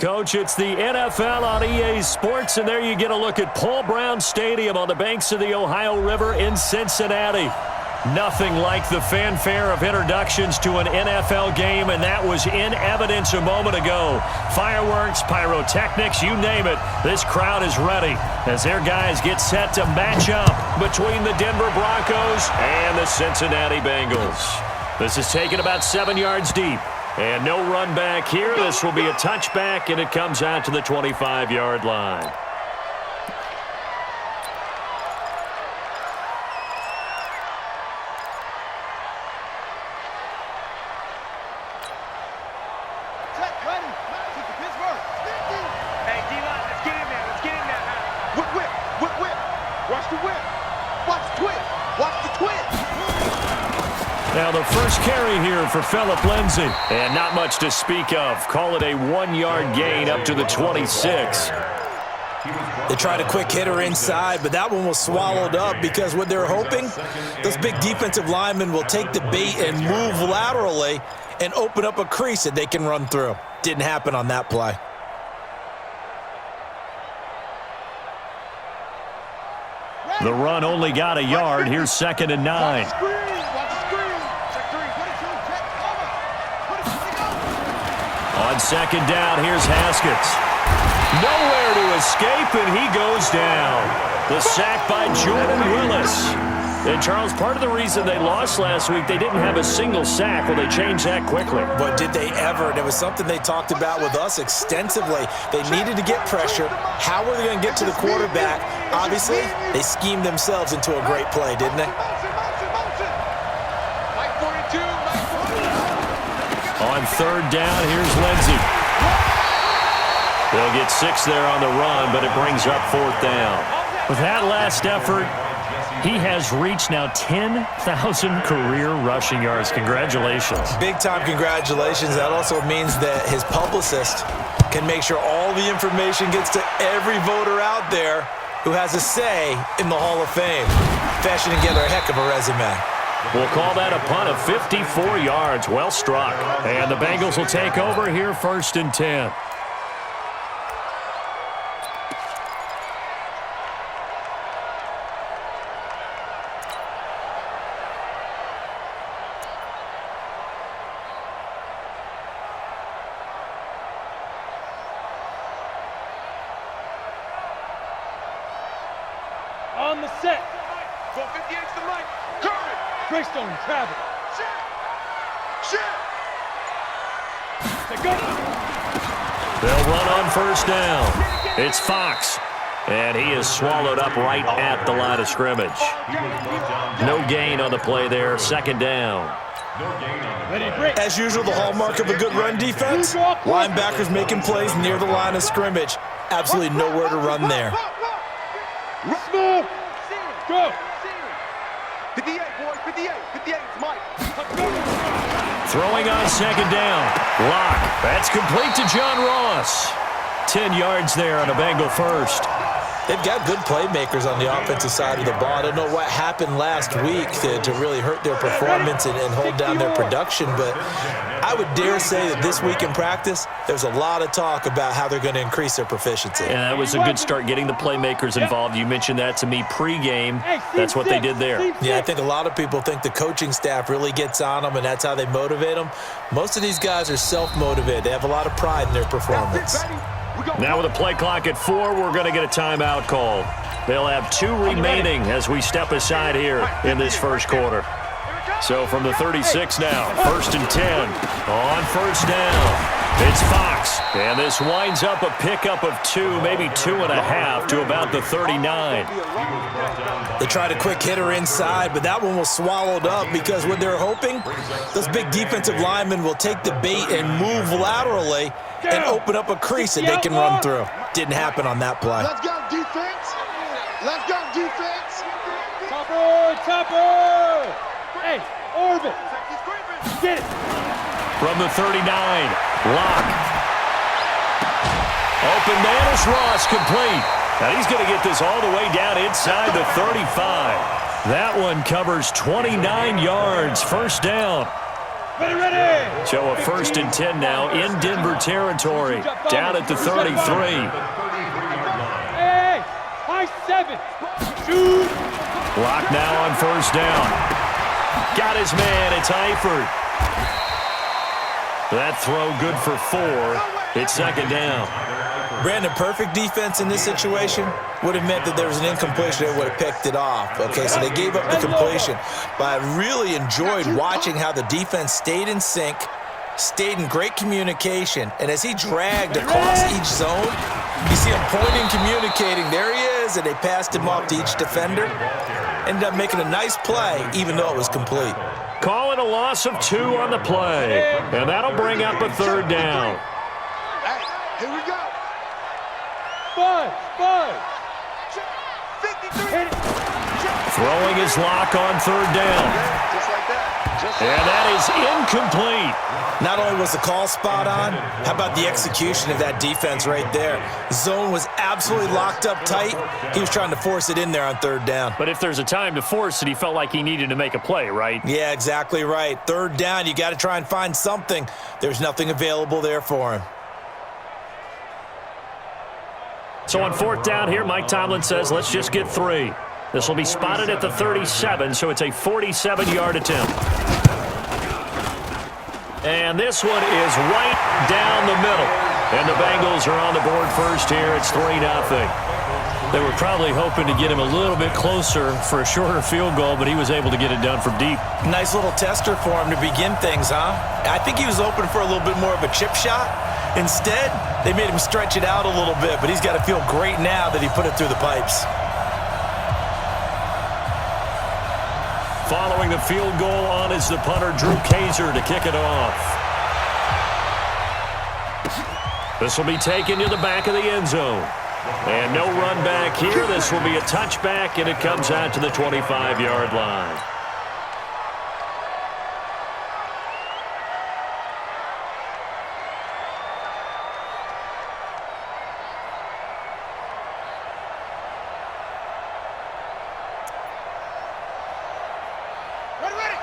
Coach, it's the NFL on EA Sports, and there you get a look at Paul Brown Stadium on the banks of the Ohio River in Cincinnati. Nothing like the fanfare of introductions to an NFL game, and that was in evidence a moment ago. Fireworks, pyrotechnics, you name it. This crowd is ready as their guys get set to match up between the Denver Broncos and the Cincinnati Bengals. This is taken about 7 yards deep. And no run back here. This will be a touchback, and it comes out to the 25-yard line. Hey, D-line, let's get in there. Let's get in there now. Whip. Watch the whip. Watch the twist. Watch the twist. Now the first carry here for Phillip Lindsay. And not much to speak of. Call it a 1-yard gain up to the 26. They tried a quick hitter inside, but that one was swallowed up because what they're hoping, those big defensive linemen will take the bait and move laterally and open up a crease that they can run through. Didn't happen on that play. The run only got a yard. Here's 2nd and 9. On 2nd down, here's Haskins. Nowhere to escape, and he goes down. The sack by Jordan Willis. And, Charles, part of the reason they lost last week, they didn't have a single sack. Well, they changed that quickly. But did they ever? And it was something they talked about with us extensively. They needed to get pressure. How were they going to get to the quarterback? Obviously, they schemed themselves into a great play, didn't they? On 3rd down, here's Lindsay. They'll get 6 there on the run, but it brings up 4th down. With that last effort, he has reached now 10,000 career rushing yards. Congratulations. Big-time congratulations. That also means that his publicist can make sure all the information gets to every voter out there who has a say in the Hall of Fame. Fashioning together a heck of a resume. We'll call that a punt of 54 yards. Well struck. And the Bengals will take over here 1st and 10. On the set. Go 58 to the mic. Curry. Greystone travel. Shit. They go. They'll run on 1st down. It's Fox. And he is swallowed up right at the line of scrimmage. No gain on the play there. 2nd down. As usual, the hallmark of a good run defense, linebackers making plays near the line of scrimmage. Absolutely nowhere to run there. Smooth. Go. 58, boys. 58. 58. It's Mike. Throwing on 2nd down. Lock. That's complete to John Ross. 10 yards there on a Bengal first. They've got good playmakers on the offensive side of the ball. I don't know what happened last week to really hurt their performance and hold down their production, but I would dare say that this week in practice, there's a lot of talk about how they're going to increase their proficiency. And that was a good start getting the playmakers involved. You mentioned that to me pregame. That's what they did there. Yeah, I think a lot of people think the coaching staff really gets on them, and that's how they motivate them. Most of these guys are self-motivated. They have a lot of pride in their performance. Now with a play clock at 4, we're going to get a timeout called. They'll have 2 remaining as we step aside here in this first quarter. So from the 36 now, 1st and 10. On 1st down, it's Fox. And this winds up a pickup of 2, maybe 2.5 to about the 39. They tried a quick hitter inside, but that one was swallowed up because what they're hoping, those big defensive linemen will take the bait and move laterally and open up a crease that they can run through. Didn't happen on that play. Let's go, defense. Let's go, defense. Topper. Hey, orbit. Get it. From the 39, Lock. Open man is Ross, complete. Now he's going to get this all the way down inside the 35. That one covers 29 yards. 1st down. So a 1st and 10 now in Denver territory. Down at the 33. Hey, high 7. Shoot. Block now on 1st down. Got his man. It's Eifert. That throw good for 4. It's 2nd down. Brandon, perfect defense in this situation would have meant that there was an incompletion that would have picked it off. Okay, so they gave up the completion. But I really enjoyed watching how the defense stayed in sync, stayed in great communication, and as he dragged across each zone, you see him pointing, communicating. There he is, and they passed him off to each defender. Ended up making a nice play, even though it was complete. Call it a loss of 2 on the play, and that'll bring up a 3rd down. Hey, here we go. 5. 53. Throwing his lock on 3rd down. Just like that. And that is incomplete. Not only was the call spot on, how about the execution of that defense right there? Zone was absolutely locked up tight. He was trying to force it in there on 3rd down. But if there's a time to force it, he felt like he needed to make a play, right? Yeah, exactly right. 3rd down, you got to try and find something. There's nothing available there for him. So on 4th down here, Mike Tomlin says, let's just get 3. This will be spotted at the 37, so it's a 47-yard attempt. And this one is right down the middle. And the Bengals are on the board first here. It's 3-0. They were probably hoping to get him a little bit closer for a shorter field goal, but he was able to get it done from deep. Nice little tester for him to begin things, huh? I think he was hoping for a little bit more of a chip shot. Instead, they made him stretch it out a little bit, but he's got to feel great now that he put it through the pipes. Following the field goal on is the punter, Drew Kaiser, to kick it off. This will be taken to the back of the end zone. And no run back here. This will be a touchback, and it comes out to the 25-yard line.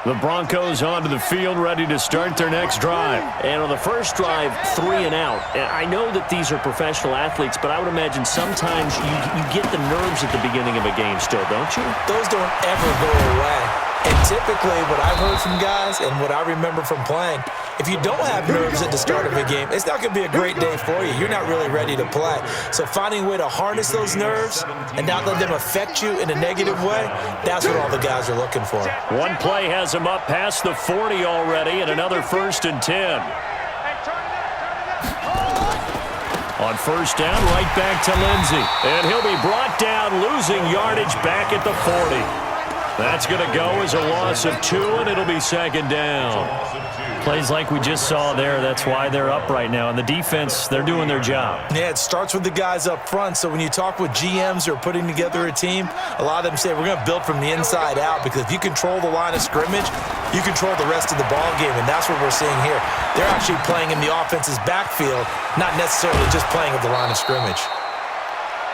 The Broncos onto the field, ready to start their next drive. And on the first drive, 3 and out. And I know that these are professional athletes, but I would imagine sometimes you get the nerves at the beginning of a game still, don't you? Those don't ever go away. And typically what I've heard from guys and what I remember from playing, if you don't have nerves at the start of a game, it's not going to be a great day for you. You're not really ready to play. So finding a way to harness those nerves and not let them affect you in a negative way, that's what all the guys are looking for. One play has him up past the 40 already, and another 1st and 10. On 1st down, right back to Lindsey. And he'll be brought down, losing yardage back at the 40. That's going to go as a loss of 2, and it'll be 2nd down. Plays like we just saw there, that's why they're up right now. And the defense, they're doing their job. Yeah, it starts with the guys up front. So when you talk with GMs who are putting together a team, a lot of them say we're going to build from the inside out, because if you control the line of scrimmage, you control the rest of the ball game, and that's what we're seeing here. They're actually playing in the offense's backfield, not necessarily just playing at the line of scrimmage.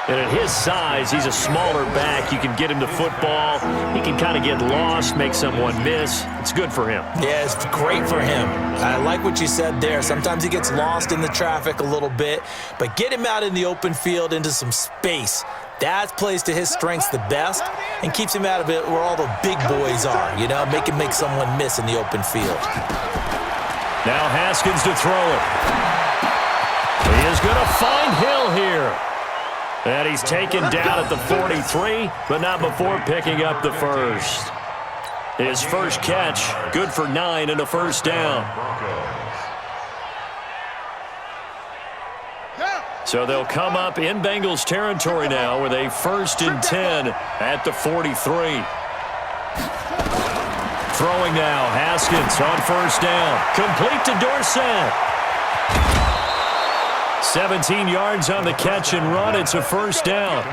And at his size, he's a smaller back. You can get him to football. He can kind of get lost, make someone miss. It's good for him. Yeah, it's great for him. I like what you said there. Sometimes he gets lost in the traffic a little bit, but get him out in the open field into some space. That plays to his strengths the best and keeps him out of it where all the big boys are, you know, make him make someone miss in the open field. Now Haskins to throw it. He is going to find Hill here. And he's taken down at the 43, but not before picking up the 1st. His first catch, good for 9 and a 1st down. So they'll come up in Bengals territory now with a 1st and 10 at the 43. Throwing now, Haskins on 1st down. Complete to Dorsett. 17 yards on the catch and run. It's a 1st down.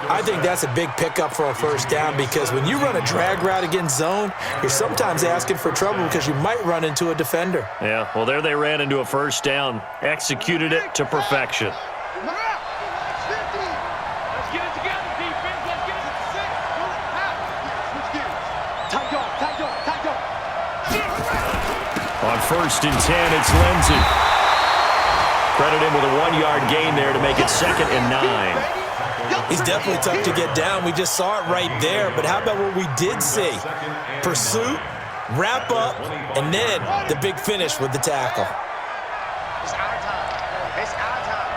I think that's a big pickup for a 1st down, because when you run a drag route against zone, you're sometimes asking for trouble because you might run into a defender. Yeah, well, there they ran into a 1st down. Executed it to perfection. Let's get it together, defense. Let's get it together. Tight dog. 1st and 10. It's Lindsey. Credit him with a 1-yard gain there to make it 2nd and 9. He's definitely tough to get down. We just saw it right there. But how about what we did see? Pursuit, wrap up, and then the big finish with the tackle. It's our time. It's our time.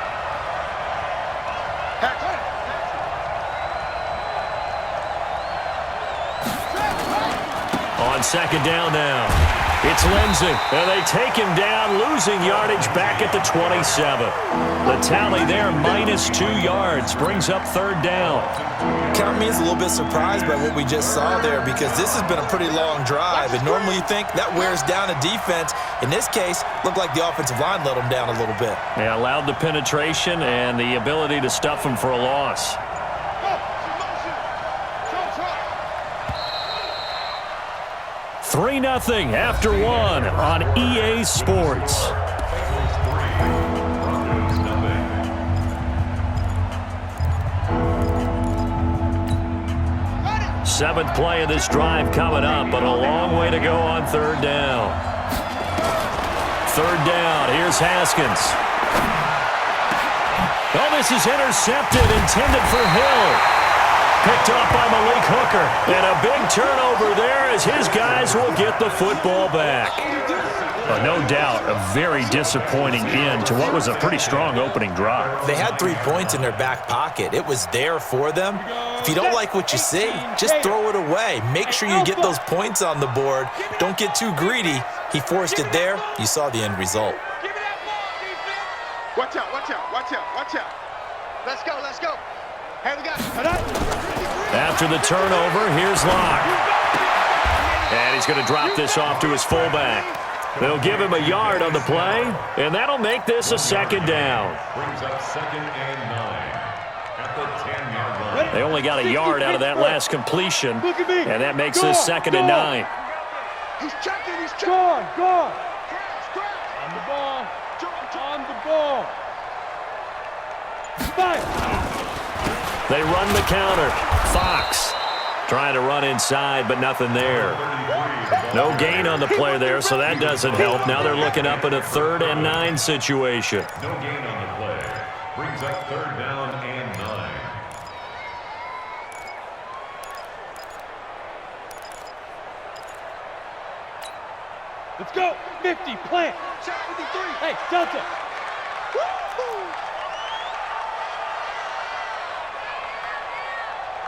On 2nd down now, it's Lindsey, and they take him down, losing yardage back at the 27. The tally there, -2 yards, brings up 3rd down. Count me as a little bit surprised by what we just saw there, because this has been a pretty long drive, and normally you think that wears down a defense. In this case, looked like the offensive line let them down a little bit. They allowed the penetration and the ability to stuff them for a loss. 3-0 after 1 on EA Sports. Seventh play of this drive coming up, but a long way to go on 3rd down. 3rd down, here's Haskins. Oh, this is intercepted, intended for Hill. Picked off by Malik Hooker. And a big turnover there as his guys will get the football back. But no doubt, a very disappointing end to what was a pretty strong opening drive. They had 3 points in their back pocket. It was there for them. If you don't like what you see, just throw it away. Make sure you get those points on the board. Don't get too greedy. He forced it there. You saw the end result. Give me that ball, defense. Watch out, watch out, watch out, watch out. Let's go, let's go. Hey, we got After the turnover, here's Locke. And he's going to drop this off to his fullback. They'll give him a yard on the play, and that'll make this a 2nd down. Brings up 2nd and 9 at the 10-yard line. They only got a yard out of that last completion, and that makes this 2nd and 9. He's checking, he's checking. Gone. Scratch. On the ball. On the ball. Fire. They run the counter. Fox trying to run inside, but nothing there. No gain on the play there, so that doesn't help. Now they're looking up at a 3rd and 9 situation. No gain on the play. Brings up 3rd down and 9. Let's go. 50, plant. Check 53. Hey, Delta.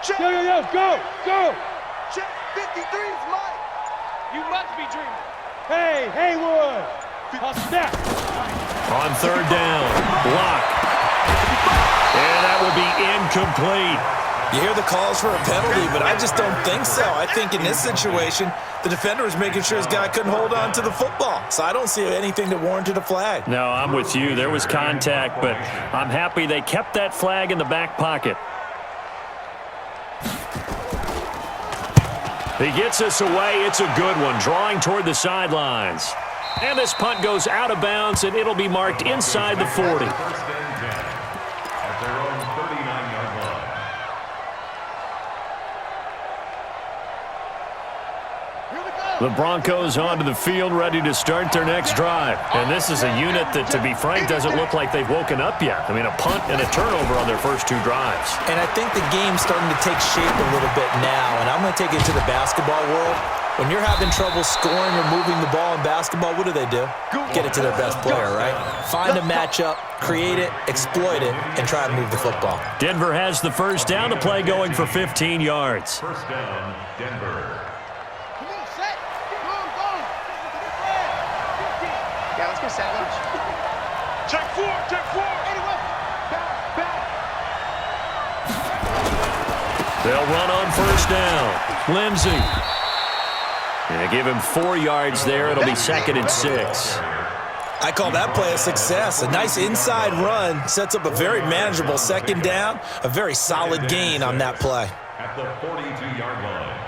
Check. Yo, go. Check 53 is mine. You must be dreaming. Hey, Haywood. I'll snap. On 3rd down, block. And that will be incomplete. You hear the calls for a penalty, but I just don't think so. I think in this situation, the defender was making sure his guy couldn't hold on to the football. So I don't see anything that warranted a flag. No, I'm with you. There was contact, but I'm happy they kept that flag in the back pocket. He gets us away. It's a good one, drawing toward the sidelines. And this punt goes out of bounds, and it'll be marked inside the 40. 1st and 10 at their own 39-yard line. The Broncos onto the field, ready to start their next drive. And this is a unit that, to be frank, doesn't look like they've woken up yet. I mean, a punt and a turnover on their first 2 drives. And I think the game's starting to take shape a little bit now, and I'm going to take it to the basketball world. When you're having trouble scoring or moving the ball in basketball, what do? Get it to their best player, right? Find a matchup, create it, exploit it, and try to move the football. Denver has the 1st down, the play going for 15 yards. 1st down, Denver. Yeah, let's go sandwich. Check 4, check 4. Anyway, back. They'll run on 1st down. Lindsey. And they give him 4 yards there. It'll be 2nd and 6. I call that play a success. A nice inside run sets up a very manageable 2nd down. A very solid gain on that play. At the 42-yard line.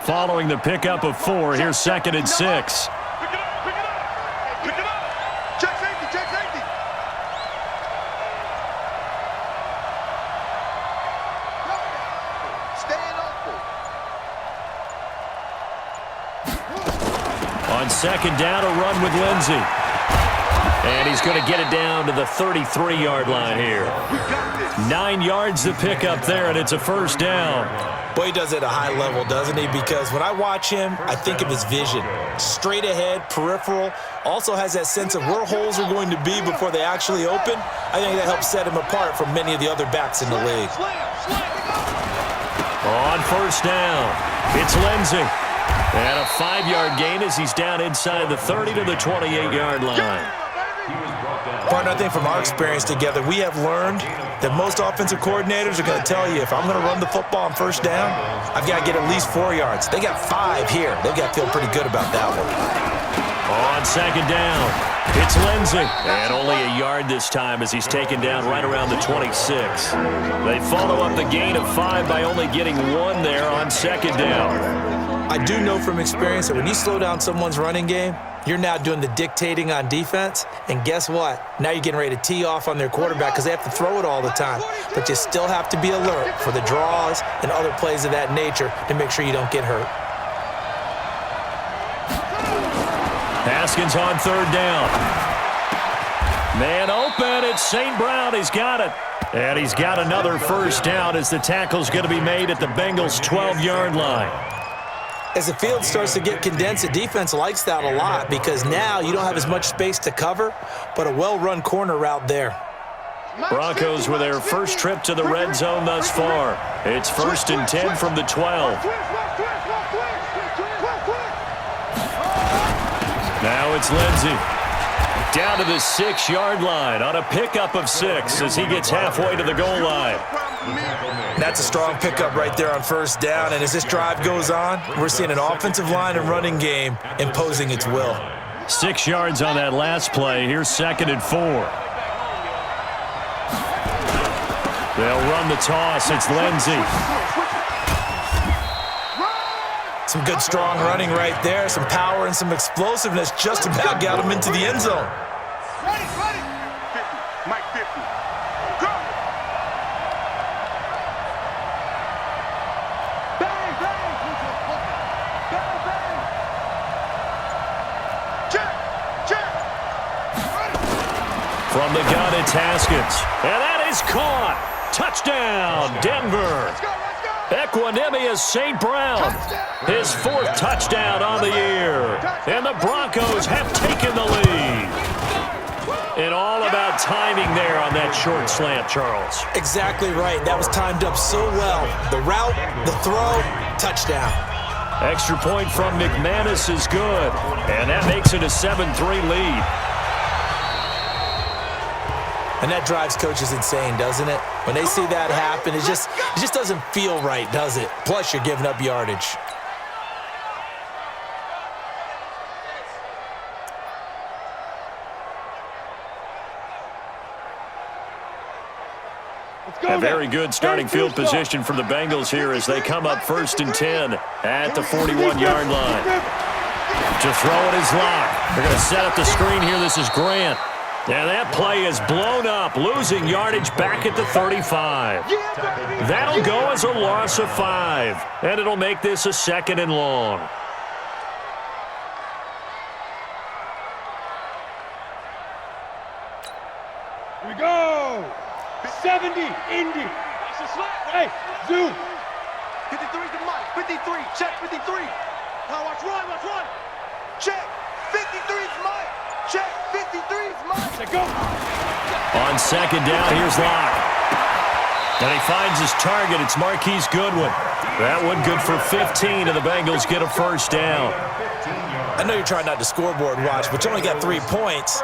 Following the pickup of 4, here's 2nd and 6. Pick it up. Check safety. On second down, a run with Lindsey. And he's going to get it down to the 33-yard line here. 9 yards to pick up there, and it's a first down. Boy, he does it at a high level, doesn't he? Because when I watch him, I think of his vision. Straight ahead, peripheral, also has that sense of where holes are going to be before they actually open. I think that helps set him apart from many of the other backs in the league. On first down, it's Lindsey. And a 5-yard gain as he's down inside the 30 to the 28-yard line. Partner, I think from our experience together, we have learned that most offensive coordinators are going to tell you, if I'm going to run the football on first down, I've got to get at least 4 yards. They got 5 here. They've got to feel pretty good about that one. On second down, it's Lindsey. And only a yard this time as he's taken down right around the 26. They follow up the gain of 5 by only getting 1 there on second down. I do know from experience that when you slow down someone's running game, you're now doing the dictating on defense, and guess what? Now you're getting ready to tee off on their quarterback because they have to throw it all the time. But you still have to be alert for the draws and other plays of that nature to make sure you don't get hurt. Haskins on third down. Man open, it's St. Brown. He's got it. And he's got another first down as the tackle's going to be made at the Bengals' 12-yard line. As the field starts to get condensed, the defense likes that a lot because now you don't have as much space to cover, but a well-run corner route there. Broncos with their first trip to the red zone thus far. It's 1st and 10 from the 12. Now it's Lindsey. Down to the 6-yard line on a pickup of 6 as he gets halfway to the goal line. That's a strong pickup right there on first down, and as this drive goes on, we're seeing an offensive line and running game imposing its will. 6 yards on that last play. Here's 2nd and 4. They'll run the toss. It's Lindsey. Some good, strong running right there. Some power and some explosiveness just about got him into the end zone. Ready. 50. Mike 50. Go. Bang, bang. Bang, bang. Check. Ready. From the gun, it's Haskins. And that is caught. Touchdown, Denver. Let's go. Equanimous St. Brown, his 4th touchdown on the year. And the Broncos have taken the lead. And all about timing there on that short slant, Charles. Exactly right. That was timed up so well. The route, the throw, touchdown. Extra point from McManus is good. And that makes it a 7-3 lead. And that drives coaches insane, doesn't it? When they see that happen, it just doesn't feel right, does it? Plus, you're giving up yardage. A very good starting field position for the Bengals here as they come up 1st and 10 at the 41-yard line. To throw it is Locke. They're going to set up the screen here. This is Grant. And that play is blown up, losing yardage back at the 35. That'll go as a loss of 5, and it'll make this a 2nd and long. Here we go. 70, Indy. Hey, zoom. 53 to Mike. 53. Check 53. Now watch run. Check. 53 is Mike. Check. 53 is Mike. Let's go. On second down, here's Locke. And he finds his target. It's Marquise Goodwin. That one good for 15, and the Bengals get a first down. I know you're trying not to scoreboard watch, but you only got 3 points.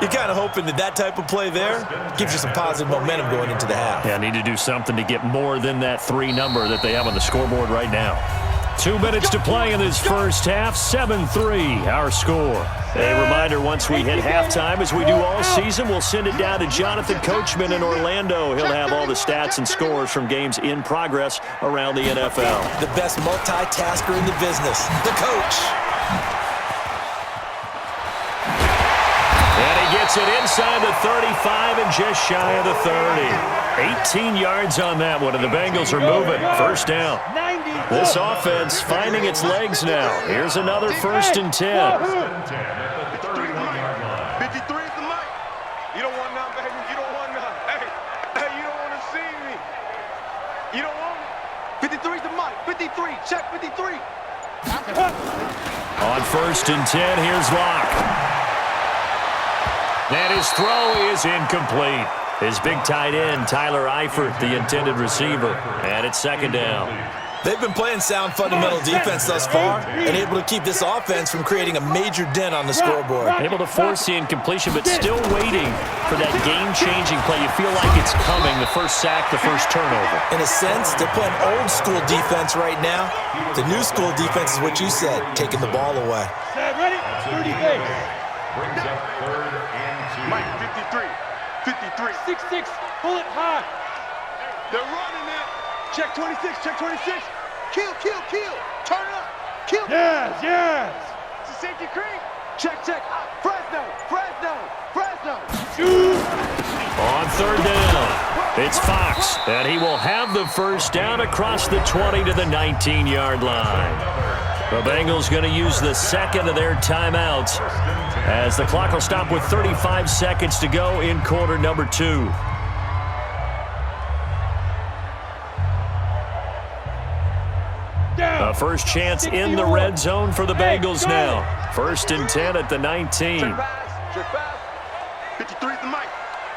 You're kind of hoping that type of play there gives you some positive momentum going into the half. Yeah, need to do something to get more than that 3 number that they have on the scoreboard right now. 2 minutes to play in this first half, 7-3, our score. A reminder, once we hit halftime, as we do all season, we'll send it down to Jonathan Coachman in Orlando. He'll have all the stats and scores from games in progress around the NFL. The best multitasker in the business, the coach. And he gets it inside the 35 and just shy of the 30. 18 yards on that one, and the Bengals are moving. First down. This offense finding its legs now. Here's another 1st and 10. 53 is the mic. You don't want none, baby. You don't want none. Hey, you don't want to see me. You don't want it. 53 is the mic. 53. Check 53. On 1st and 10, here's Locke. And his throw is incomplete. His big tight end, Tyler Eifert, the intended receiver. And it's 2nd down. They've been playing sound fundamental defense thus far and able to keep this offense from creating a major dent on the scoreboard. Able to force the incompletion, but still waiting for that game-changing play. You feel like it's coming, the first sack, the first turnover. In a sense, they're playing old-school defense right now. The new school defense is what you said, taking the ball away. Ready? 30 base. Brings up 3rd and 2. Mike, 53. 53. 6-6. Pull it high. They're running it. Check 26. Check 26. Kill. Turn up. Kill. Yes. It's a safety cream. Check. Fresno. Shoot. On 3rd down, it's Fox, and he will have the first down across the 20 to the 19-yard line. The Bengals going to use the 2nd of their timeouts as the clock will stop with 35 seconds to go in quarter number 2. A first chance in the red zone for the Bengals now. 1st and 10 at the 19. Check pass. 53 is the mic.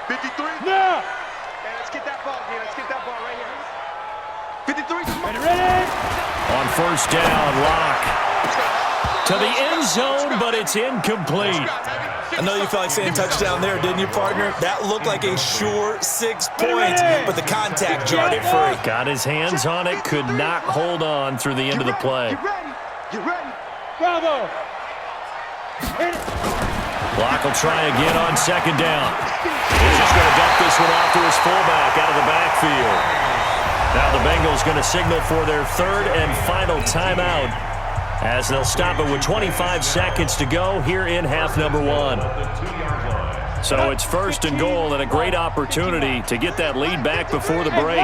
53. Now. Hey, let's get that ball again. Let's get that ball right here. 53 is the mic. Ready? On 1st down, Locke to the end zone, but it's incomplete. I know you felt like saying touchdown there, didn't you, partner? That looked like a sure 6 points, but the contact jarred it free. Got his hands on it, could not hold on through the end of the play. You ready? Bravo. Locke will try again on 2nd down. He's just going to dump this one off to his fullback out of the backfield. Now the Bengals going to signal for their 3rd and final timeout as they'll stop it with 25 seconds to go here in half number 1. So it's 1st and goal and a great opportunity to get that lead back before the break.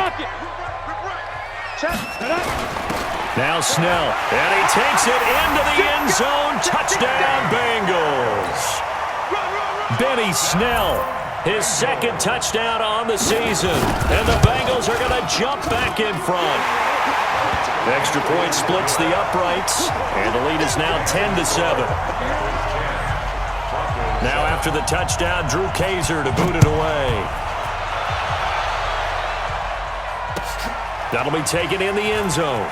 Now Snell, and he takes it into the end zone. Touchdown, Bengals. Benny Snell, his 2nd touchdown on the season. And the Bengals are going to jump back in front. The extra point splits the uprights, and the lead is now 10-7. Now after the touchdown, Drew Kaiser to boot it away. That'll be taken in the end zone.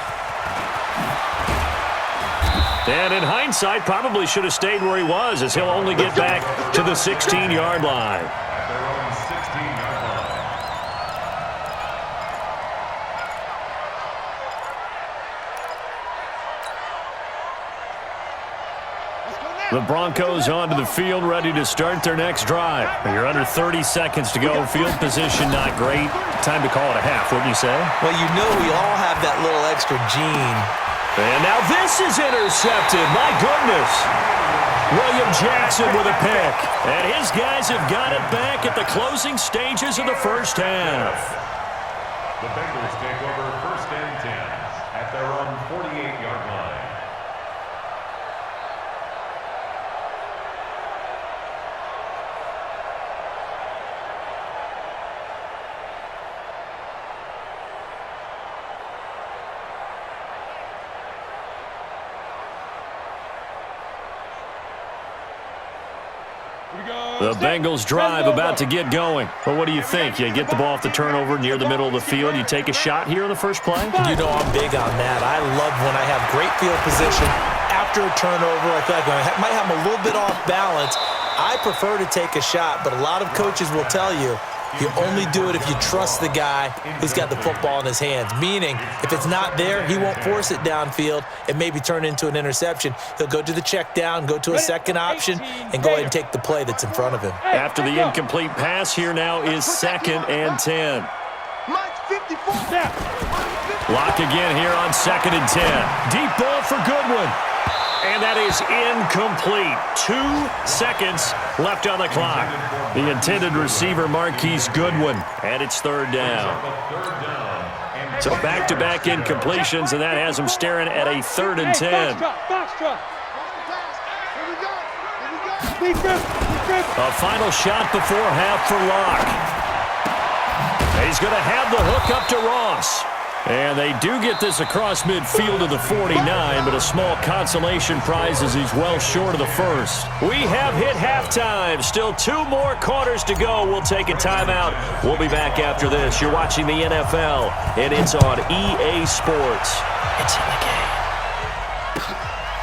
And in hindsight, probably should have stayed where he was, as he'll only get back to the 16-yard line. At their own 16-yard line. The Broncos onto the field, ready to start their next drive. You're under 30 seconds to go. Field position not great. Time to call it a half, wouldn't you say? Well, you know we all have that little extra gene. And now this is intercepted. My goodness. William Jackson with a pick. And his guys have got it back at the closing stages of the first half. The Bengals take over 1st and 10 at their own 48-yard line. The Bengals drive about to get going. But what do you think? You get the ball off the turnover near the middle of the field. You take a shot here in the first play? You know I'm big on that. I love when I have great field position. After a turnover, I feel like I might have a little bit off balance. I prefer to take a shot, but a lot of coaches will tell you, you only do it if you trust the guy who's got the football in his hands. Meaning, if it's not there, he won't force it downfield and maybe turn into an interception. He'll go to the check down, go to a second option, and go ahead and take the play that's in front of him. After the incomplete pass, here now is 2nd and 10. Mike's 54. Lock again here on 2nd and 10. Deep ball for Goodwin. And that is incomplete. 2 seconds left on the clock. The intended receiver, Marquise Goodwin, and it's third down. So back-to-back incompletions, and that has him staring at a 3rd and 10. A final shot before half for Locke. He's going to have the hook up to Ross. And they do get this across midfield to the 49, but a small consolation prize as he's well short of the first. We have hit halftime. Still 2 more quarters to go. We'll take a timeout. We'll be back after this. You're watching the NFL, and it's on EA Sports. It's in the game.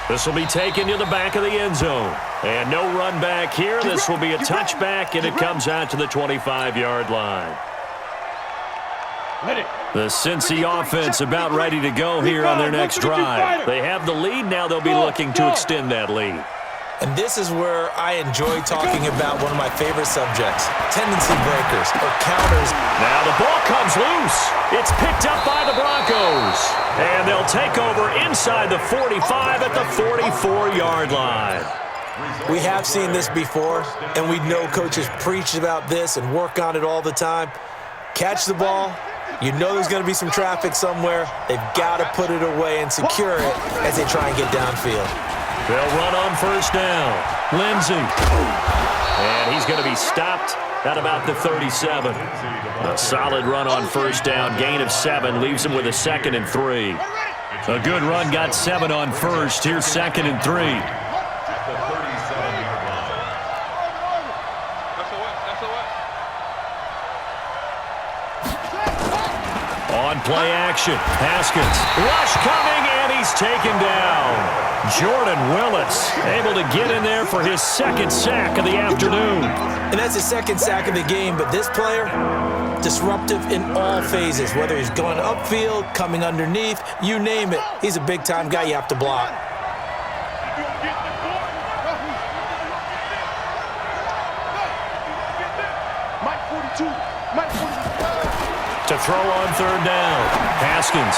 This will be taken to the back of the end zone. And no run back here. This will be a touchback, and it comes out to the 25-yard line. The Cincy offense about ready to go here on their next drive. They have the lead. Now they'll be looking to extend that lead. And this is where I enjoy talking about one of my favorite subjects, tendency breakers or counters. Now the ball comes loose. It's picked up by the Broncos. And they'll take over inside the 45 at the 44-yard line. We have seen this before, and we know coaches preach about this and work on it all the time. Catch the ball. You know there's going to be some traffic somewhere. They've got to put it away and secure it as they try and get downfield. They'll run on first down. Lindsey. And he's going to be stopped at about the 37. A solid run on first down. Gain of 7 leaves him with a 2nd and 3. A good run got 7 on first. Here's 2nd and 3. On play action, Haskins. Rush coming, and he's taken down. Jordan Willis able to get in there for his 2nd sack of the afternoon. And that's his 2nd sack of the game, but this player, disruptive in all phases, whether he's going upfield, coming underneath, you name it. He's a big-time guy you have to block. To throw on third down, Haskins.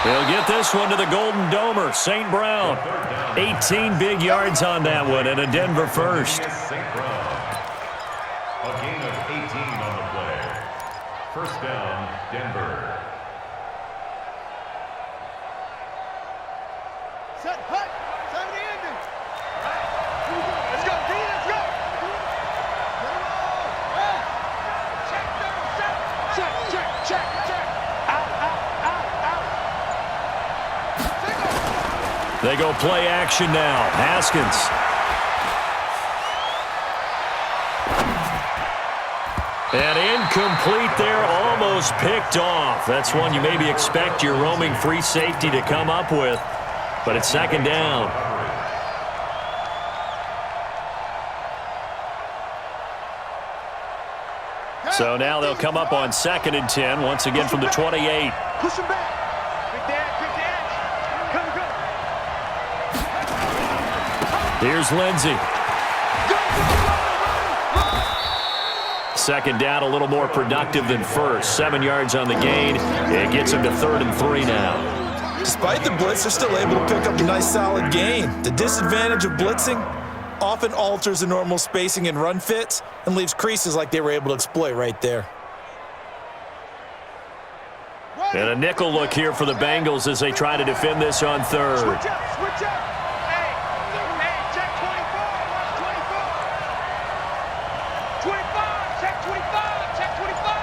They'll get this one to the Golden Domer, St. Brown. 18 big yards on that one, and a Denver first. A gain of 18 on the play. First down, Denver. Set, hut, 70 ending. Let's go, D, let's go. Check. Out. They go play action now. Haskins. And incomplete there, almost picked off. That's one you maybe expect your roaming free safety to come up with, but it's 2nd down. So now they'll come up on 2nd and 10, once again from the 28. Push him back. Quick dash. Come. Here's Lindsey. 2nd down, a little more productive than first. 7 yards on the gain. It gets him to 3rd and 3 now. Despite the blitz, they're still able to pick up a nice, solid gain. The disadvantage of blitzing often alters the normal spacing and run fits and leaves creases like they were able to exploit right there. And a nickel look here for the Bengals as they try to defend this on third. Switch up. Hey, check 24. 25, check 25, check 25.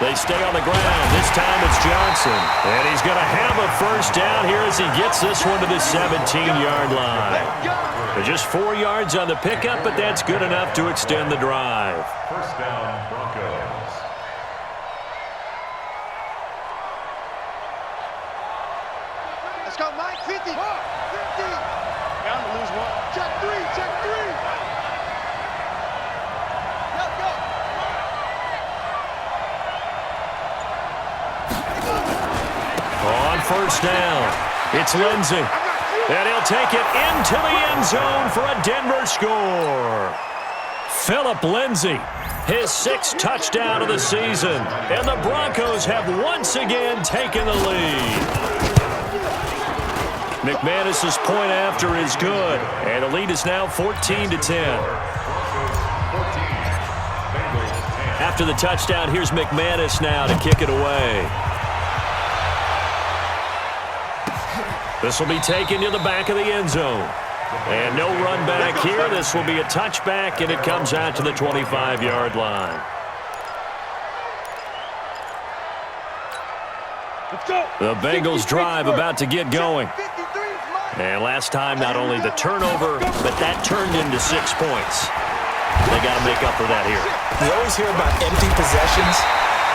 They stay on the ground. This time it's Johnson. And he's going to have a first down here as he gets this one to the 17-yard line. Just 4 yards on the pickup, but that's good enough to extend the drive. First down, Broncos. Let's go, Mike. 50. 50. Bound to lose one. Check 3. Go. On first down, it's Lindsey. And he'll take it into the end zone for a Denver score. Phillip Lindsey His 6th touchdown of the season. And the Broncos have once again taken the lead. McManus's point after is good. And the lead is now 14-10. After the touchdown, here's McManus now to kick it away. This will be taken to the back of the end zone. And no run back here. This will be a touchback, and it comes out to the 25-yard line. The Bengals drive about to get going. And last time, not only the turnover, but that turned into 6 points. They got to make up for that here. You always hear about empty possessions,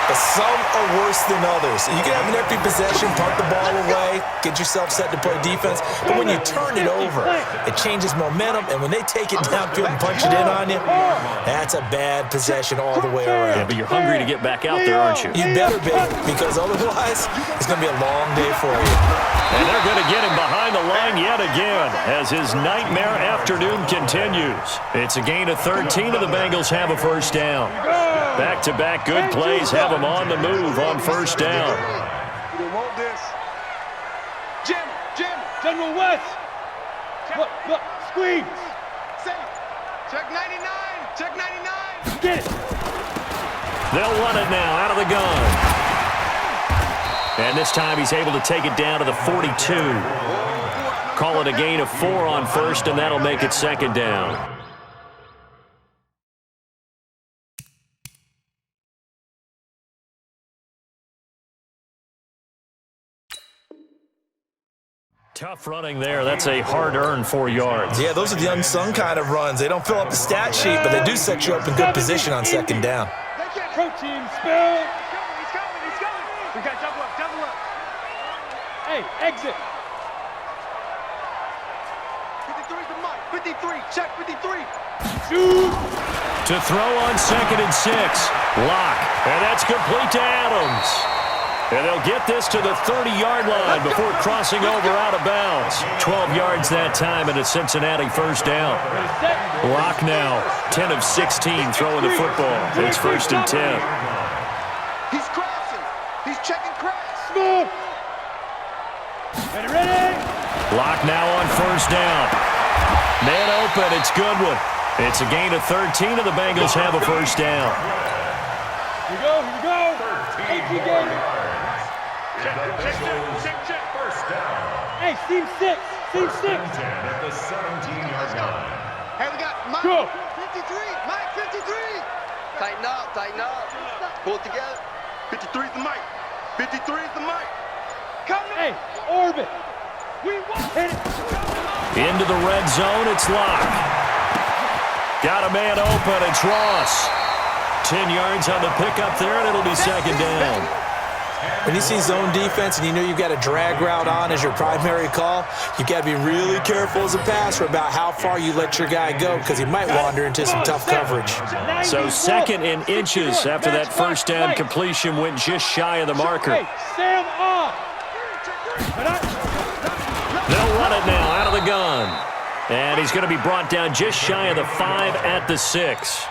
but some are worse than others. You can have an empty possession, punt the ball away, get yourself set to play defense, but when you turn it over, it changes momentum, and when they take it downfield and punch it in on you, that's a bad possession all the way around. Yeah, but you're hungry to get back out there, aren't you? You better be, because otherwise, it's going to be a long day for you. And they're going to get him behind the line yet again as his nightmare afternoon continues. It's a gain of 13, and the Bengals have a first down. Back-to-back good plays have them on the move on first down. They want this. Jim. General West. Look, squeeze. Check 99. Check 99. Get it. They'll run it now out of the gun. And this time he's able to take it down to the 42. Call it a gain of 4 on first, and that'll make it second down. Tough running there. That's a hard-earned 4 yards. Yeah, those are the unsung kind of runs. They don't fill up the stat sheet, but they do set you up in good position on second down. Protein spill. He's coming. We got double up. Hey, exit. 53's the mic. 53. Check 53. Shoot. To throw on 2nd and 6. Lock. And that's complete to Adams. And they'll get this to the 30-yard line before crossing over out of bounds. 12 yards that time and a Cincinnati first down. Lock now, 10 of 16 throwing the football. It's 1st and 10. He's crashing. He's checking crash. Smooth. Ready. Lock now on first down. Man open, it's Goodwin. It's a gain of 13, and the Bengals have a first down. Here we go. 18 games. Check. First down. Hey, team 6. At the 17-yard line. Hey, we got Mike. Go. 53. Mike 53. Tighten up. Pull it together. 53's the mic. 53's the mic. Hey, orbit. We want it. Into the red zone, it's Lock. Got a man open, it's Ross. 10 yards on the pickup there, and it'll be second down. When you see zone defense and you know you've got a drag route on as your primary call, you've got to be really careful as a passer about how far you let your guy go because he might wander into some tough coverage. So 2nd and inches after that first down completion went just shy of the marker. Hey, Sam off. They'll run it now out of the gun. And he's going to be brought down just shy of the 5 at the 6.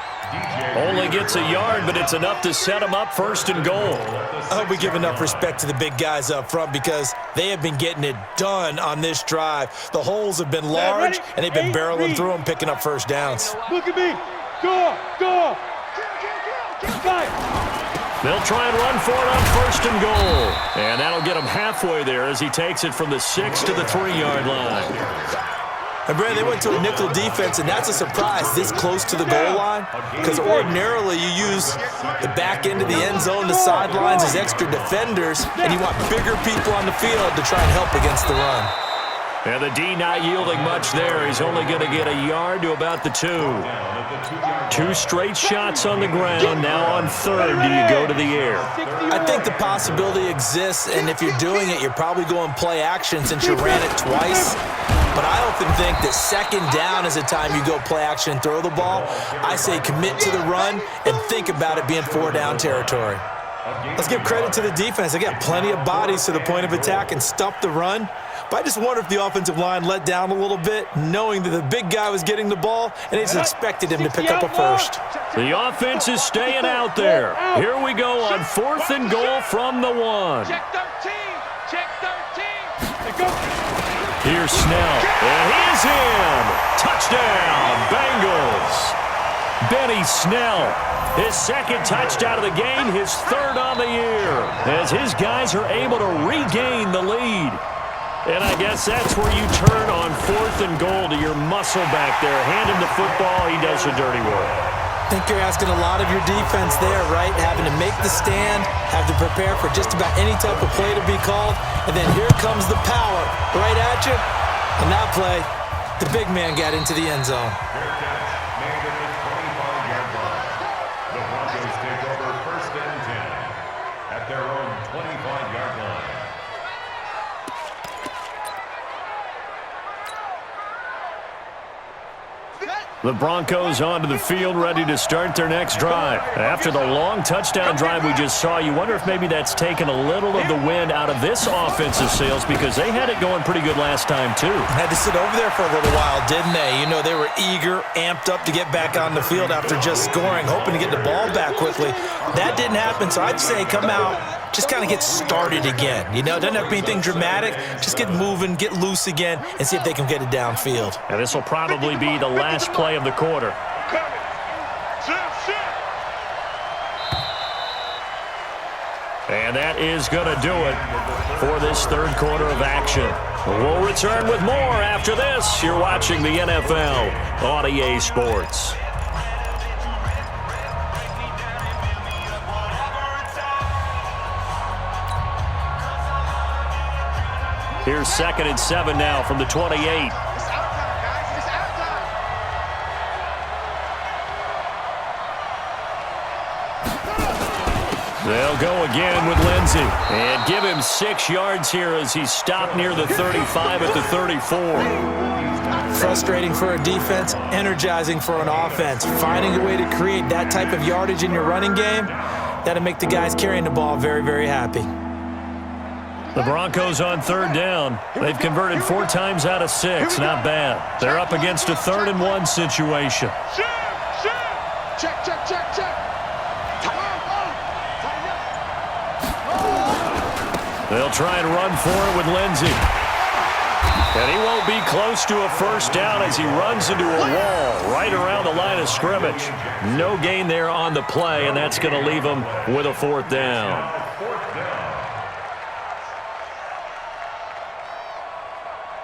Only gets a yard, but it's enough to set him up 1st and goal. I hope we give enough respect to the big guys up front because they have been getting it done on this drive. The holes have been large, and they've been barreling through them, picking up first downs. Look at me. Go. They'll try and run for it on 1st and goal. And that'll get him halfway there as he takes it from the 6 to the 3-yard line. And, Brad, they went to a nickel defense, and that's a surprise this close to the goal line because ordinarily you use the back end of the end zone, the sidelines as extra defenders, and you want bigger people on the field to try and help against the run. And the D not yielding much there. He's only going to get a yard to about the 2. 2 straight shots on the ground. Now on 3rd, do you go to the air? I think the possibility exists, and if you're doing it, you're probably going play action since you ran it twice. But I often think that 2nd down is a time you go play action and throw the ball. I say commit to the run and think about it being 4-down territory. Let's give credit to the defense. They got plenty of bodies to the point of attack and stuffed the run. But I just wonder if the offensive line let down a little bit, knowing that the big guy was getting the ball, and they just expected him to pick up a first. The offense is staying out there. Here we go on 4th and goal from the 1. Check 13. Check 13. Here's Snell, and he is in. Touchdown, Bengals. Benny Snell, his 2nd touchdown of the game, his 3rd on the year, as his guys are able to regain the lead. And I guess that's where you turn on 4th and goal to your muscle back there. Hand him the football, he does the dirty work. I think you're asking a lot of your defense there, right? Having to make the stand, have to prepare for just about any type of play to be called, and then here comes the power right at you. On that play, the big man got into the end zone. Fair catch made at the 25-yard line. The Broncos take over 1st and 10 at their own 25-yard line. The Broncos onto the field, ready to start their next drive. After the long touchdown drive we just saw, you wonder if maybe that's taken a little of the wind out of this offensive sails, because they had it going pretty good last time, too. Had to sit over there for a little while, didn't they? You know, they were eager, amped up to get back on the field after just scoring, hoping to get the ball back quickly. That didn't happen, so I'd say come out, just kind of get started again. You know, it doesn't have to be anything dramatic. Just get moving, get loose again, and see if they can get it downfield. And this will probably be the last play of the quarter. And that is going to do it for this 3rd quarter of action. We'll return with more after this. You're watching the NFL on EA Sports. Here's 2nd and 7 now from the 28. They'll go again with Lindsey and give him 6 yards here as he stopped near the 35 at the 34. Frustrating for a defense, energizing for an offense. Finding a way to create that type of yardage in your running game, that'll make the guys carrying the ball very, very happy. The Broncos on 3rd down. They've converted 4 times out of 6. Not bad. They're up against a 3rd and 1 situation. Check, check, check, check. They'll try and run for it with Lindsey. And he won't be close to a first down as he runs into a wall right around the line of scrimmage. No gain there on the play, and that's going to leave him with a 4th down.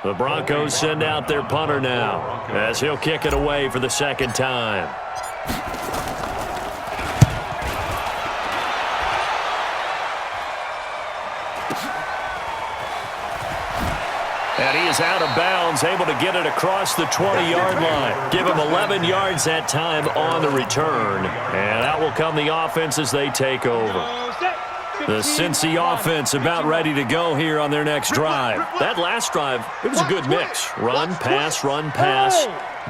The Broncos send out their punter now as he'll kick it away for the 2nd time. And he is out of bounds, able to get it across the 20-yard line. Give him 11 yards that time on the return. And out will come the offense as they take over. The Cincy offense about ready to go here on their next drive. That last drive, it was a good mix. Run, pass,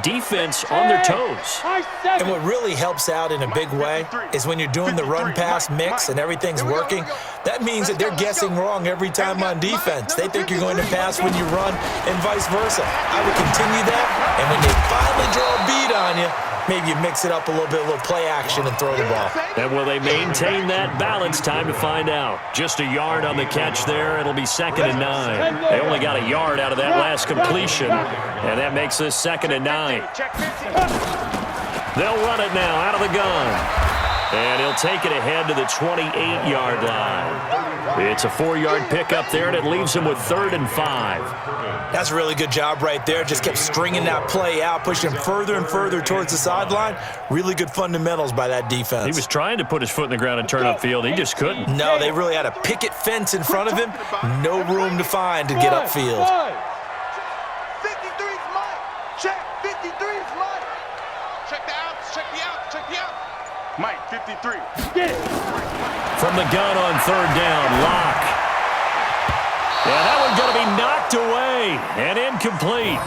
defense on their toes. And what really helps out in a big way is when you're doing the run-pass mix and everything's working, that means that they're guessing wrong every time on defense. They think you're going to pass when you run and vice versa. I would continue that, and when they finally draw a bead on you, maybe you mix it up a little bit, a little play action, and throw the ball. And will they maintain that balance? Time to find out. Just a yard on the catch there. It'll be 2nd and 9. They only got a yard out of that last completion, and that makes this 2nd and 9. They'll run it now out of the gun. And he'll take it ahead to the 28-yard line. It's a 4-yard pickup there, and it leaves him with 3rd and 5. That's a really good job right there. Just kept stringing that play out, pushing him further and further towards the sideline. Really good fundamentals by that defense. He was trying to put his foot in the ground and turn upfield. He just couldn't. No, they really had a picket fence in front of him. No room to find to get upfield. 53's mine. Check. 53's mine. Check the outs. Check the outs. Check the outs. Mike, 53. From the gun on 3rd down, Locke. Yeah, that one's going to be knocked away and incomplete.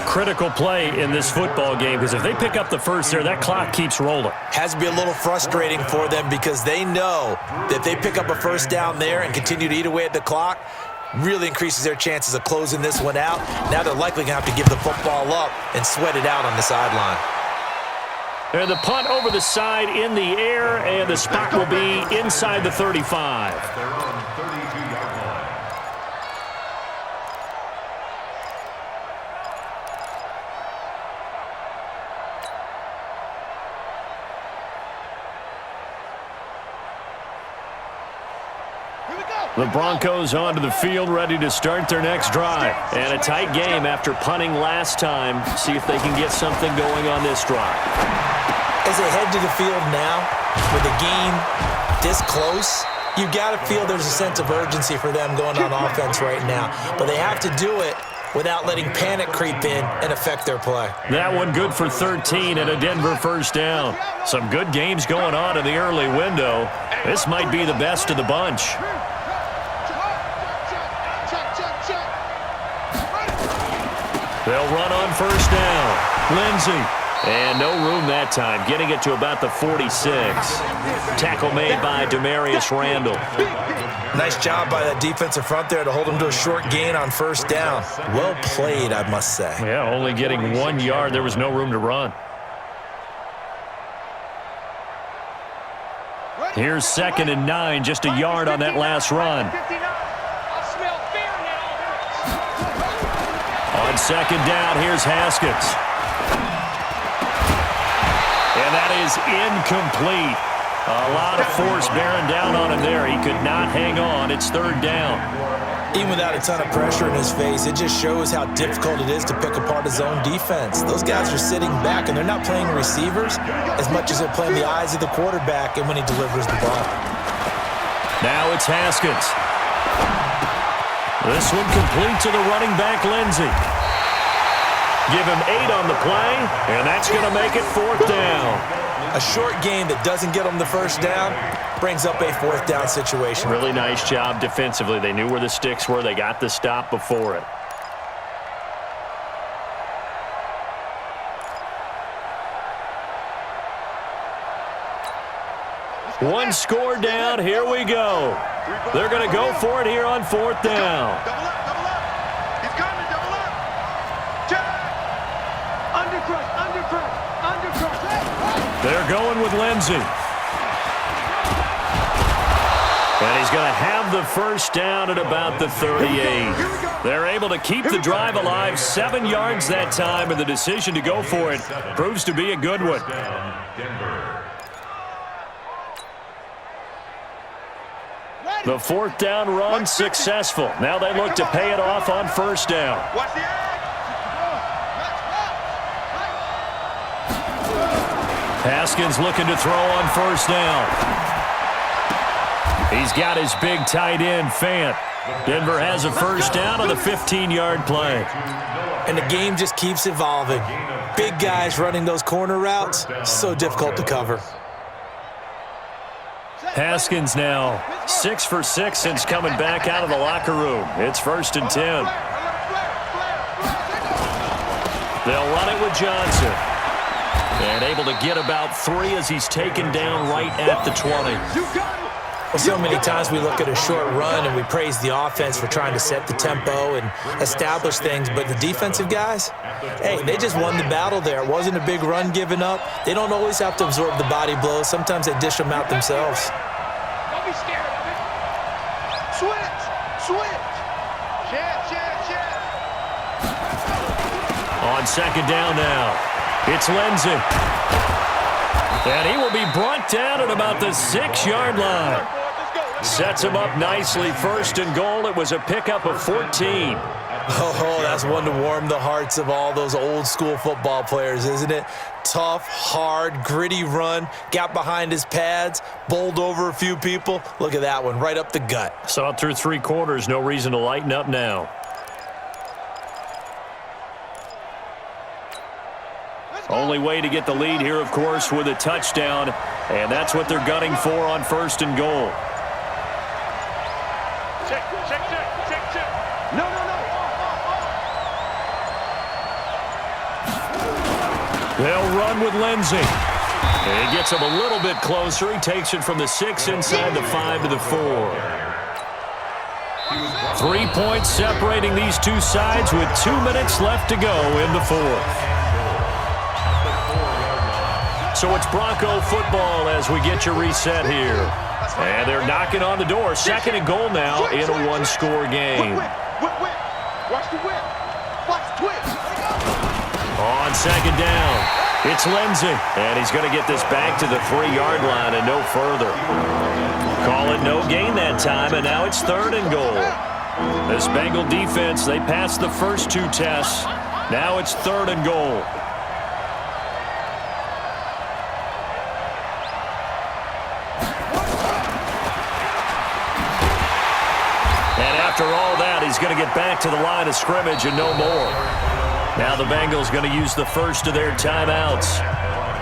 critical play in this football game, because if they pick up the first there, that clock keeps rolling. Has to be a little frustrating for them because they know that they pick up a first down there and continue to eat away at the clock, really increases their chances of closing this one out. Now they're likely going to have to give the football up and sweat it out on the sideline. And the punt over the side in the air, and the spot will be inside the 35. Their own 32-yard line. The Broncos onto the field, ready to start their next drive. And a tight game after punting last time. See if they can get something going on this drive. As they head to the field now, with the game this close, you got to feel there's a sense of urgency for them going on offense right now. But they have to do it without letting panic creep in and affect their play. That one good for 13 and a Denver first down. Some good games going on in the early window. This might be the best of the bunch. They'll run on first down. Lindsey. And no room that time, getting it to about the 46. Tackle made by Demarius Randall. Nice job by that defensive front there to hold him to a short gain on first down. Well played, I must say. Yeah, only getting 1 yard. There was no room to run. Here's 2nd and 9, just a yard on that last run. On 2nd down, here's Haskins. And that is incomplete. A lot of force bearing down on him there. He could not hang on. It's 3rd down. Even without a ton of pressure in his face, it just shows how difficult it is to pick apart his own defense. Those guys are sitting back, and they're not playing receivers as much as they're playing the eyes of the quarterback and when he delivers the ball. Now it's Haskins. This one complete to the running back, Lindsey. Give him 8 on the play, and that's going to make it 4th down. A short gain that doesn't get them the first down brings up a 4th down situation. Really nice job defensively. They knew where the sticks were. They got the stop before it. One score down. Here we go. They're going to go for it here on 4th down. Double up, double up. He's coming, double up. Check. Undercrush, undercrush, undercrush. They're going with Lindsey. And he's going to have the first down at about the 38. They're able to keep the drive alive. 7 yards that time, and the decision to go for it proves to be a good one. The 4th down run successful. Now they look to pay it off on first down. Watch the edge. Haskins looking to throw on first down. He's got his big tight end, Fant. Denver has a first down on the 15-yard play. And the game just keeps evolving. Big guys running those corner routes, so difficult to cover. Haskins now 6 for 6 since coming back out of the locker room. It's 1st and 10. They'll run it with Johnson. And able to get about 3 as he's taken down right at the 20. Well, so many times we look at a short run and we praise the offense for trying to set the tempo and establish things, but the defensive guys, hey, they just won the battle there. It wasn't a big run given up. They don't always have to absorb the body blows. Sometimes they dish them out themselves. Don't be scared of it. Switch, switch. Check. On 2nd down now, it's Lindsey. And he will be brought down at about the 6-yard line. Sets him up nicely. 1st and goal. It was a pickup of 14. Oh, that's one to warm the hearts of all those old school football players, isn't it? Tough, hard, gritty run. Got behind his pads, bowled over a few people. Look at that one, right up the gut. Saw it through 3 quarters. No reason to lighten up now. Only way to get the lead here, of course, with a touchdown. And that's what they're gunning for on 1st and goal. No. They'll run with Lindsey. He gets him a little bit closer. He takes it from the 6 inside the 5 to the 4. 3 points separating these two sides with 2 minutes left to go in the 4th. So it's Bronco football as we get your reset here. And they're knocking on the door. 2nd and goal now in a one-score game. Watch the whip. Watch the twist. On 2nd down, it's Lindsey. And he's going to get this back to the 3-yard line and no further. Call it no gain that time, and now it's 3rd and goal. This Bengal defense, they passed the first 2 tests. Now it's 3rd and goal. And after all that, he's going to get back to the line of scrimmage and no more. Now the Bengals going to use the first of their timeouts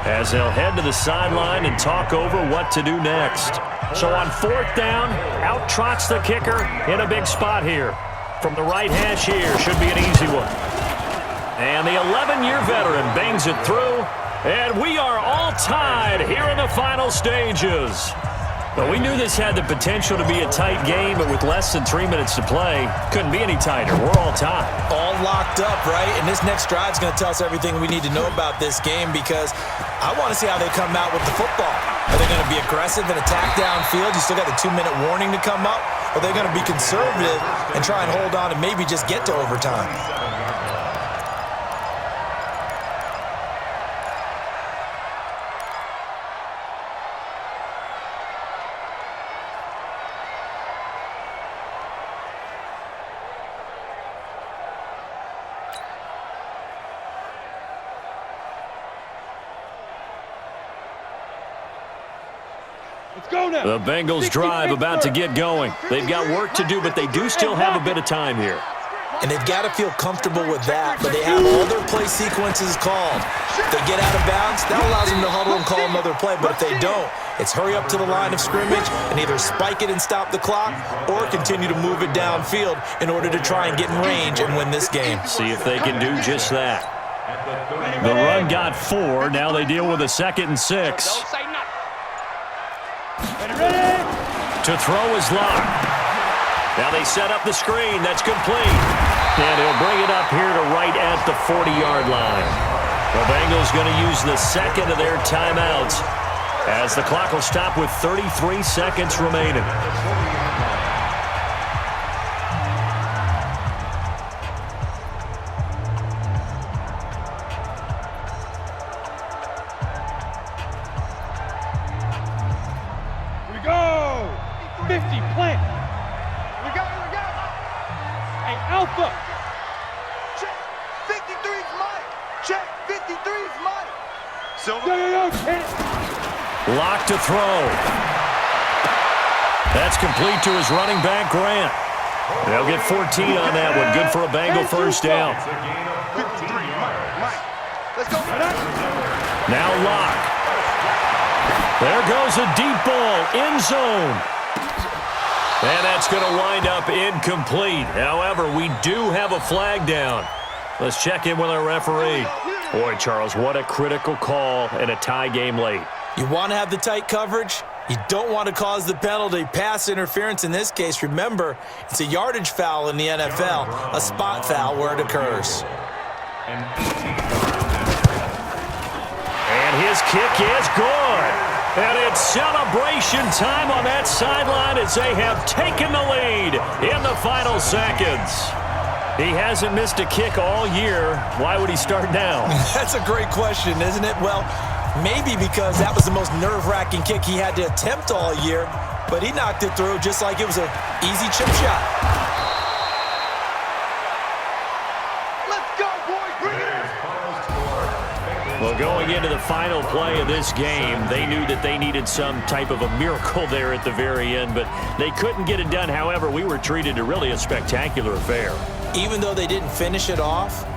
as they'll head to the sideline and talk over what to do next. So on 4th down, out trots the kicker in a big spot here. From the right hash here, should be an easy one. And the 11-year veteran bangs it through, and we are all tied here in the final stages. But we knew this had the potential to be a tight game, but with less than 3 minutes to play, couldn't be any tighter. We're all tied. All locked up, right? And this next drive is going to tell us everything we need to know about this game because I want to see how they come out with the football. Are they going to be aggressive and attack downfield? You still got the 2-minute warning to come up? Or are they going to be conservative and try and hold on and maybe just get to overtime? The Bengals drive about to get going. They've got work to do, but they do still have a bit of time here. And they've got to feel comfortable with that, but they have all their play sequences called. If they get out of bounds, that allows them to huddle and call another play, but if they don't, it's hurry up to the line of scrimmage and either spike it and stop the clock or continue to move it downfield in order to try and get in range and win this game. See if they can do just that. The run got 4. Now they deal with a 2nd and 6. To throw is Locke. Now they set up the screen. That's complete. And he'll bring it up here to right at the 40-yard line. The Bengals going to use the 2nd of their timeouts as the clock will stop with 33 seconds remaining. Lock to throw. That's complete to his running back, Grant. They'll get 14 on that one. Good for a Bengal first down. Now Lock. There goes a deep ball, end zone. And that's going to wind up incomplete. However, we do have a flag down. Let's check in with our referee. Boy, Charles, what a critical call in a tie game late. You want to have the tight coverage. You don't want to cause the penalty. Pass interference in this case. Remember, it's a yardage foul in the NFL, a spot foul where it occurs. And his kick is good. And it's celebration time on that sideline as they have taken the lead in the final seconds. He hasn't missed a kick all year. Why would he start now? That's a great question, isn't it? Well, maybe because that was the most nerve-wracking kick he had to attempt all year, but he knocked it through just like it was an easy chip shot. Let's go, boys. Bring it in. Well, going into the final play of this game, they knew that they needed some type of a miracle there at the very end, but they couldn't get it done. However, we were treated to really a spectacular affair. Even though they didn't finish it off,